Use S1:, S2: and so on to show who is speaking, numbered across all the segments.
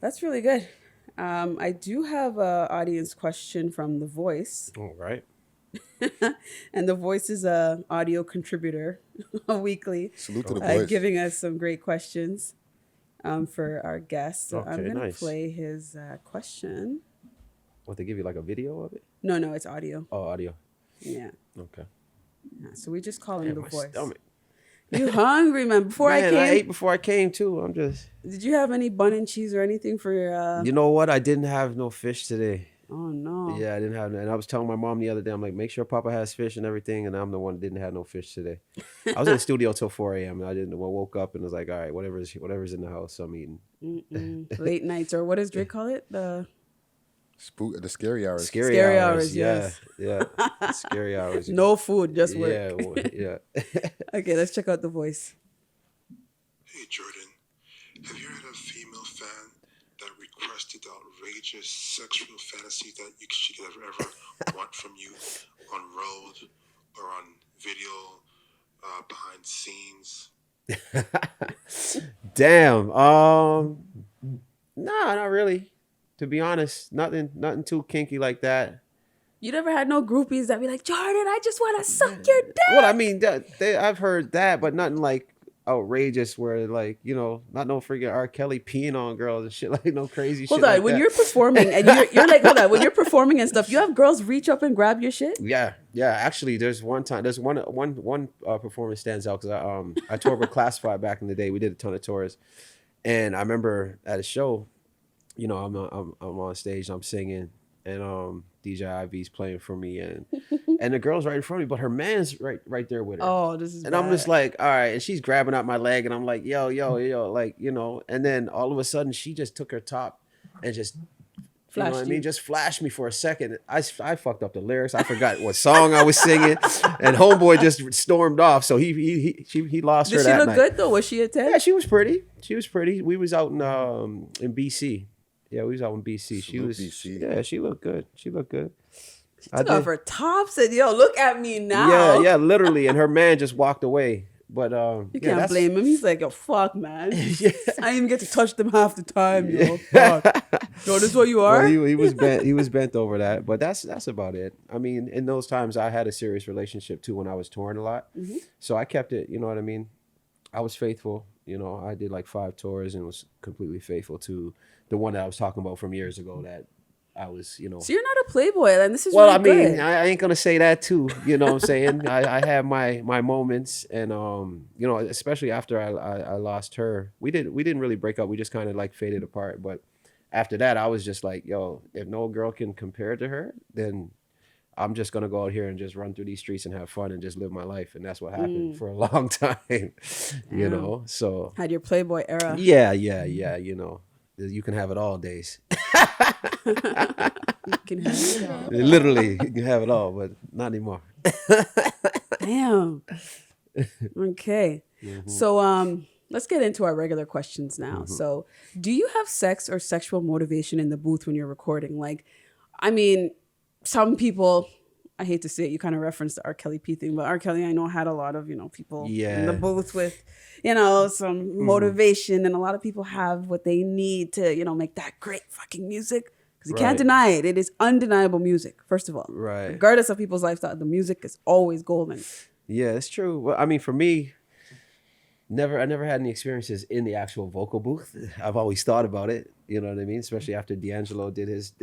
S1: That's really good. I do have a audience question from The Voice,
S2: All right.
S1: and The Voice is a audio contributor weekly,
S3: Salute to the
S2: Okay.
S3: voice.
S1: giving us some great questions for our guests. So I'm
S2: Okay.
S1: gonna
S2: Nice.
S1: play his question.
S2: What, they give you like a video of it?
S1: No, no, it's audio.
S2: Oh, audio.
S1: Yeah.
S2: Okay.
S1: Yeah, so we just call him
S2: Damn,
S1: The
S2: my
S1: Voice.
S2: stomach.
S1: You hungry, man? Before I
S2: Man, I
S1: came,
S2: ate before I came too. I'm just.
S1: did you have any bun and cheese or anything for your?
S2: You know what? I didn't have no fish today.
S1: Oh no.
S2: Yeah, I didn't have, and I was telling my mom the other day, I'm like, make sure Papa has fish and everything, and I'm the one that didn't have no fish today. I was in the studio till 4 a.m. and I didn't. Well, woke up and was like, all right, whatever's in the house, I'm eating.
S1: Mm-mm. Late nights, or what does Dre call it? The
S3: Spook the scary hours.
S1: Scary hours,
S2: yeah,
S1: yes.
S2: yeah, scary hours.
S1: No food, just work.
S2: Yeah, yeah.
S1: Okay, let's check out The Voice.
S4: Hey Jordan, have you had a female fan that requested outrageous sexual fantasies that she could ever want from you on road or on video, behind scenes?
S2: Damn. Nah, not really. To be honest, nothing too kinky like that.
S1: You never had no groupies that be like, Jordan, I just want to suck your dick.
S2: Well, I mean, I've heard that, but nothing like outrageous where like, not no freaking R. Kelly peeing on girls and shit, like no crazy
S1: Hold
S2: shit
S1: on,
S2: like
S1: when
S2: that.
S1: you're performing and you're like, hold on, when you're performing and stuff, you have girls reach up and grab your shit.
S2: Yeah. Actually, there's one performance stands out because I toured with Classified back in the day. We did a ton of tours, and I remember at a show, I'm on stage, I'm singing, and DJ Ivy's playing for me, and the girl's right in front of me, but her man's right there with her.
S1: Oh, this is
S2: And
S1: bad.
S2: I'm just like, all right, and she's grabbing out my leg, and I'm like, yo, like, and then all of a sudden she just took her top and just. You know what I
S1: Flashed
S2: mean?
S1: you.
S2: Just flashed me for a second. I fucked up the lyrics. I forgot what song I was singing, and homeboy just stormed off. So he lost her
S1: Did she
S2: that
S1: look
S2: night.
S1: good though? Was she a 10?
S2: Yeah, she was pretty. She was pretty. We was out in BC. Yeah, we was out in BC. She
S3: Salute
S2: was.
S3: BC.
S2: Yeah, she looked good. She looked good.
S1: She
S2: I
S1: took off
S2: did.
S1: her top, said, yo, look at me now.
S2: Yeah, literally. And her man just walked away. But
S1: You
S2: yeah,
S1: can't
S2: that's
S1: blame him. He's like, yo, fuck, man.
S2: Yeah.
S1: I didn't even get to touch them half the time, yo. Fuck. Yo, this is what you are?
S2: Well, he was bent. He was bent over that. But that's about it. I mean, in those times, I had a serious relationship too when I was touring a lot.
S1: Mhm.
S2: So I kept it. You know what I mean? I was faithful. I did like 5 tours and was completely faithful to the one that I was talking about from years ago that I was,
S1: So you're not a playboy, and this is
S2: Well,
S1: really
S2: I mean,
S1: good.
S2: I ain't gonna say that too. You know what I'm saying? I have my moments, and especially after I lost her, we didn't really break up. We just kind of like faded apart. But after that, I was just like, yo, if no girl can compare to her, then I'm just gonna go out here and just run through these streets and have fun and just live my life. And that's what happened for a long time.
S1: Damn.
S2: So
S1: Had your playboy era.
S2: yeah. You can have it all days.
S1: You can have it all.
S2: Literally, you can have it all, but not anymore.
S1: Damn. Okay.
S2: Mm-hmm.
S1: So let's get into our regular questions now. So do you have sex or sexual motivation in the booth when you're recording? Like, I mean, some people, I hate to say it, you kind of referenced the R. Kelly P thing, but R. Kelly, I know, had a lot of, people in the
S2: Yeah.
S1: booth with, some motivation, and a lot of people have what they need to, make that great fucking music. Because you can't
S2: Right.
S1: deny it. It is undeniable music, first of all.
S2: Right.
S1: Regardless of people's lifestyle, the music is always golden.
S2: Yeah, it's true. Well, I mean, for me, I never had any experiences in the actual vocal booth. I've always thought about it. You know what I mean? Especially after D'Angelo did his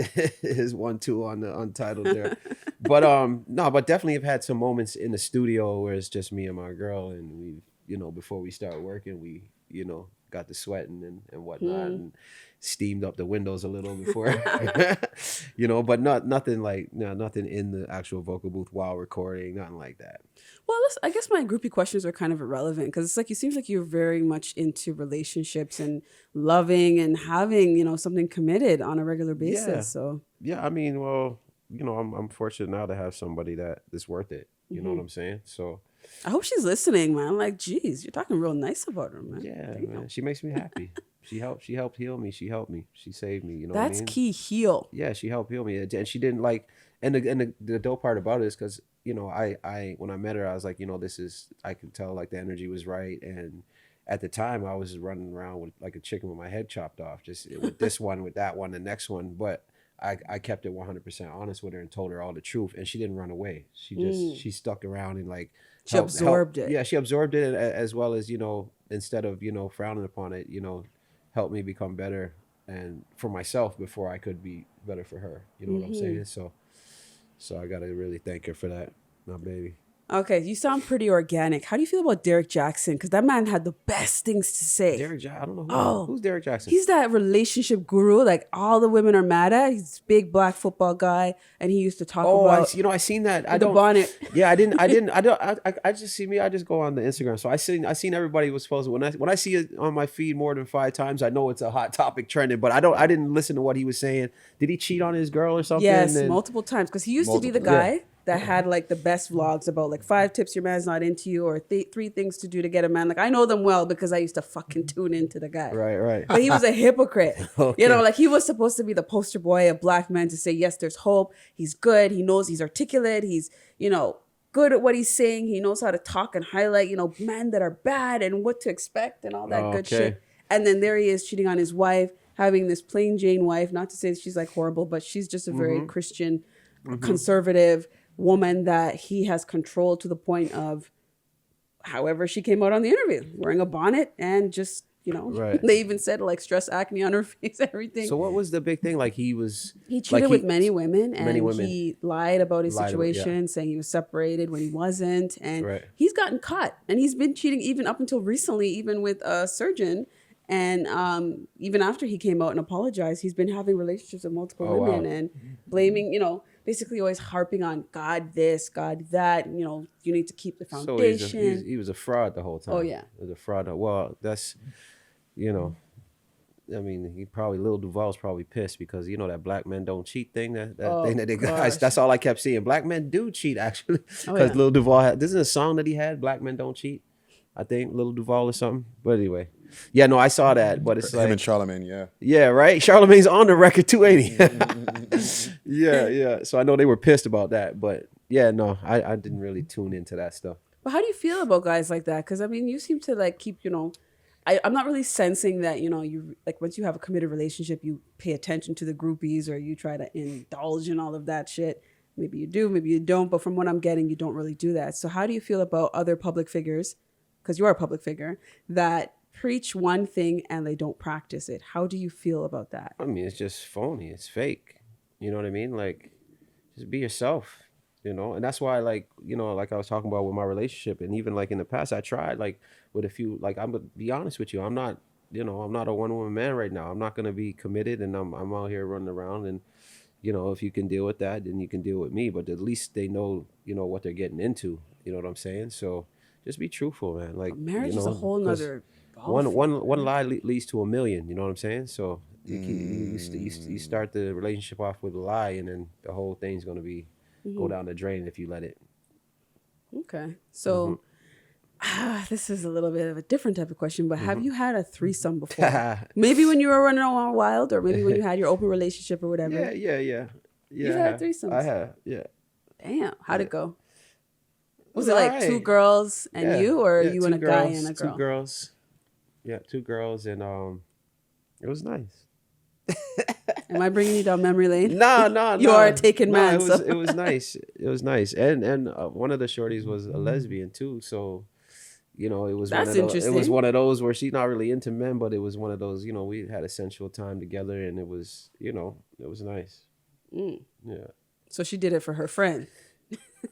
S2: his 1-2 on the Untitled there. But no, but definitely have had some moments in the studio where it's just me and my girl, and we, before we start working, we, got the sweating and whatnot, and steamed up the windows a little before, but nothing like, nothing in the actual vocal booth while recording, nothing like that.
S1: Well, I guess my groupie questions are kind of irrelevant because it's like it seems like you're very much into relationships and loving and having, something committed on a regular basis.
S2: Yeah.
S1: So
S2: Yeah, I mean, well, I'm fortunate now to have somebody that is worth it. You know what I'm saying? So
S1: I hope she's listening, man. I'm like, geez, you're talking real nice about her, man.
S2: yeah,
S1: Damn.
S2: man, she makes me happy. She helped heal me. She helped me. She saved me. You know
S1: That's
S2: what I mean?
S1: key. Heal.
S2: Yeah, she helped heal me, and she didn't like. And the dope part about it is because I when I met her, I was like, this is, I could tell like the energy was right, and at the time I was running around with like a chicken with my head chopped off, just with this one, with that one, the next one. But I kept it 100% honest with her and told her all the truth, and she didn't run away. She stuck around and like
S1: She absorbed it.
S2: Yeah, she absorbed it, as well as, instead of frowning upon it, helped me become better and for myself before I could be better for her. You know what I'm saying? So I gotta really thank her for that, my baby.
S1: Okay, you sound pretty organic. How do you feel about Derrick Jxsn? Because that man had the best things to say.
S2: Derrick Jxsn, I don't know who's Derrick Jxsn.
S1: He's that relationship guru, like all the women are mad at. He's a big black football guy, and he used to talk about.
S2: I seen that.
S1: The bonnet.
S2: Yeah, I just go on the Instagram. So I seen everybody was supposed to. When I see it on my feed more than 5 times, I know it's a hot topic trending. But I didn't listen to what he was saying. Did he cheat on his girl or something?
S1: Yes, multiple times. Because he used to be the guy that had like the best vlogs about like 5 tips your man's not into you, or 3 things to do to get a man. Like I know them well because I used to fucking tune into the guy.
S2: Right.
S1: But he was a hypocrite.
S2: Okay.
S1: Like he was supposed to be the poster boy of black men to say, yes, there's hope. He's good. He knows, he's articulate. He's, good at what he's saying. He knows how to talk and highlight, men that are bad and what to expect and all that good shit. And then there he is cheating on his wife, having this plain Jane wife. Not to say that she's like horrible, but she's just a very Christian, conservative woman that he has controlled to the point of, however she came out on the interview, wearing a bonnet and just,
S2: Right.
S1: They even said like stress acne on her face, everything.
S2: So what was the big thing? Like he
S1: cheated with many women, and he lied about his
S2: Lied about-
S1: situation, saying he was separated when he wasn't, and
S2: Right.
S1: he's gotten caught, and he's been cheating even up until recently, even with a surgeon. And even after he came out and apologized, he's been having relationships with multiple women and blaming, basically always harping on God this, God that. You need to keep the foundation.
S2: So he was a fraud the whole time.
S1: Oh, yeah.
S2: He was a fraud. Well, that's, I mean, Lil Duval's probably pissed because that black men don't cheat thing, that thing that they guys. That's all I kept seeing. Black men do cheat actually, because Lil Duval had. This is a song that he had. Black men don't cheat. I think Lil Duval or something. But anyway, yeah, no, I saw that. But it's
S3: him
S2: like
S3: and Charlamagne,
S2: yeah, right. Charlamagne's on the record 280. yeah. So I know they were pissed about that, but yeah, no, I didn't really tune into that stuff.
S1: But how do you feel about guys like that? Because I mean, you seem to like keep, I'm not really sensing that, you like once you have a committed relationship, you pay attention to the groupies or you try to indulge in all of that shit. Maybe you do, maybe you don't. But from what I'm getting, you don't really do that. So how do you feel about other public figures, because you are a public figure, that preach one thing and they don't practice it? How do you feel about that?
S2: I mean, it's just phony. It's fake. You know what I mean? Like, just be yourself. And that's why, like I was talking about with my relationship, and even like in the past, I tried like with a few, like I'm gonna be honest with you, I'm not a one-woman man right now. I'm not gonna be committed, and I'm out here running around, and if you can deal with that, then you can deal with me. But at least they know, what they're getting into. You know what I'm saying? So just be truthful, man. Like
S1: marriage is a whole nother
S2: one lie leads to a million. You know what I'm saying? So you start the relationship off with a lie, and then the whole thing's gonna be go down the drain if you let it.
S1: Okay. So this is a little bit of a different type of question, but have you had a threesome before? Maybe when you were running around wild, or maybe when you had your open relationship or whatever.
S2: Yeah.
S1: You've had threesomes?
S2: I have, yeah.
S1: Damn. How'd it go? Was it like 2 girls and you, or you and a guy and a girl?
S2: 2 girls. Yeah, 2 girls, and it was nice.
S1: Am I bringing you down memory lane?
S2: No.
S1: You are a taken man.
S2: It was nice. It was nice, and one of the shorties was a lesbian too. So, it was
S1: interesting.
S2: It was one of those where she's not really into men, but it was one of those. We had a sensual time together, and it was it was nice. Yeah.
S1: So she did it for her friend.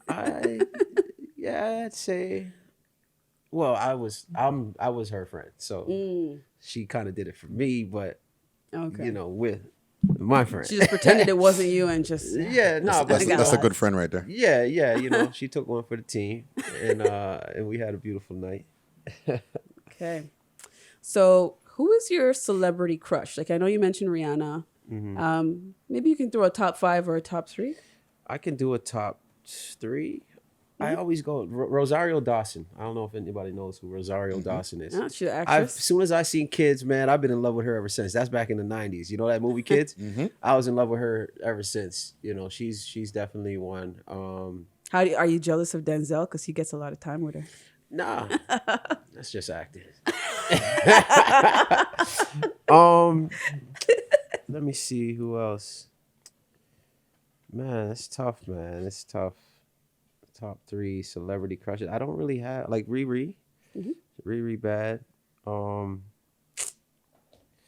S2: I'd say. Well, I was her friend, so she kind of did it for me, but with my friend.
S1: She just pretended it wasn't you and just
S3: that's a good friend right there.
S2: Yeah. She took one for the team, and we had a beautiful night.
S1: Okay, so who is your celebrity crush? Like I know you mentioned Rihanna. Maybe you can throw a top 5 or a top 3.
S2: I can do a top 3. I always go Rosario Dawson. I don't know if anybody knows who Rosario Dawson is.
S1: Oh, she's an actress.
S2: As soon as I seen Kids, man, I've been in love with her ever since. That's back in the 90s. You know that movie Kids? I was in love with her ever since. She's definitely one.
S1: Are you jealous of Denzel because he gets a lot of time with her?
S2: Nah, that's just acting. Let me see who else. Man, it's tough, man. It's tough. Top 3 celebrity crushes. I don't really have like Riri. Riri bad.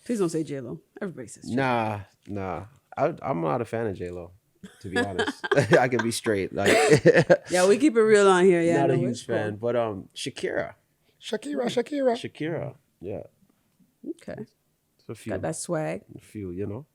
S1: Please don't say J-Lo. Everybody says J-Lo.
S2: Nah. I'm not a fan of J-Lo, to be honest. I can be straight. Like,
S1: yeah, we keep it real on here. Yeah,
S2: not a
S1: no,
S2: huge
S1: it's cool.
S2: fan, but Shakira. Yeah.
S1: Okay.
S2: So a few.
S1: Got that swag.
S2: A few, you know.